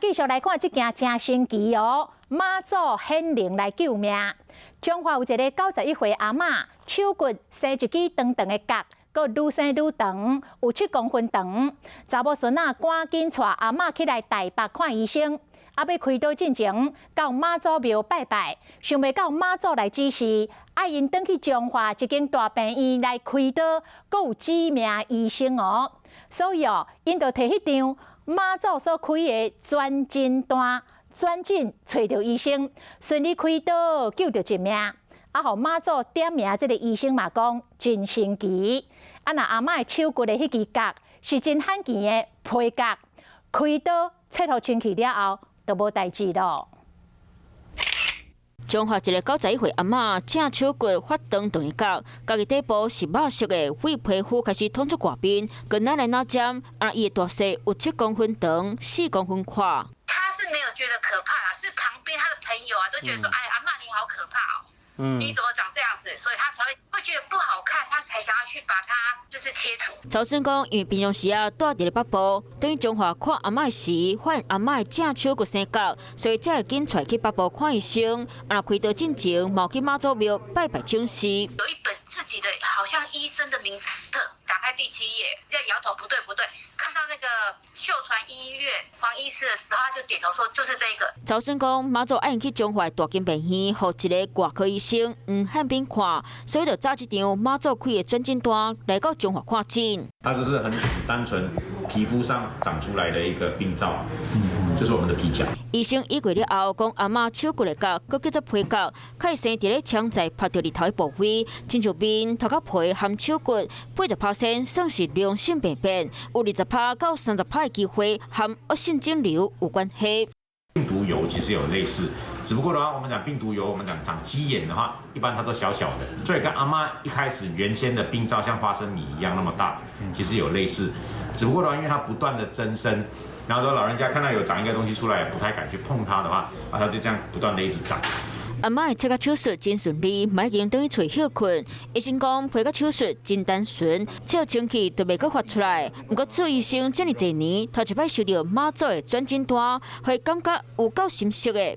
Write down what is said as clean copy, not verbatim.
继续来看这件真神奇哦，妈祖显灵来救命。中华有一个91岁阿嬷，手骨生一支长长的角，佮愈生愈长，有7公分长。查某孙仔赶紧带阿嬷起来台北看医生。啊，要开刀进前，到妈祖庙拜拜，想袂到妈祖来指示，爱因转去中华一间大病院来开刀，佮有知名医生哦。所以哦，因就摕迄张妈祖所开的转诊单，转诊找到医生，顺利开刀救着一命。啊，互妈祖点名，这个医生嘛讲真神奇。啊，那阿嬷的手骨的迄支角是真罕见的皮角，开刀切互清气了后。都无代志咯。中华一个91岁阿嬷正手骨发长长的角，家己底部是肉色的，胃皮肤开始捅出外边，跟哪来哪尖，伊的大小有7公分长，4公分宽。他是没有觉得可怕啦，是旁边他的朋友啊都觉得说，哎，阿嬷你好可怕哦。你怎么长这样子？所以他才会觉得不好看，他才想要去把它就是切除。曹孙讲，因为平常时住伫咧北部，等于中华看阿嬷时，发现阿嬷的正手骨生角，所以才会紧带去北部看医生。开刀进前，冒去妈祖庙拜拜请示。有一本自己的好像医生的名册，打开第7页，这样摇头不对，看到那个秀传医院黄医师的时候，他就点头说就是这个。曹孙讲，妈祖爱去中华大间病院，互一个外科医生汉斌看，所以就找这张妈祖开的转诊单来到中华看诊。它就是很单纯皮肤上长出来的一个病灶，就是我们的皮角。医生医过了后，讲阿嬷手骨的角，佮叫做皮角，可以生伫咧肠在拍到日头的部位，亲像面、头壳皮含手骨，80%算是良性病变，有20%到30%的机会和恶性肿瘤有关系。病毒疣其实有类似，只不过的话，我们讲病毒疣，我们讲长鸡眼的话，一般它都小小的，所以跟阿嬷一开始原先的病灶像花生米一样那么大，其实有类似，只不过的话，因为它不断的增生，然后说老人家看到有长一个东西出来，不太敢去碰它的话，它就这样不断的一直长。阿嬷的切割手术真顺利，已经等于找休困。医生讲皮割手术真单纯，切清气都袂阁发出来。不过做医生这么多年，头一摆收到妈祖的转诊单，会感觉有够心塞的。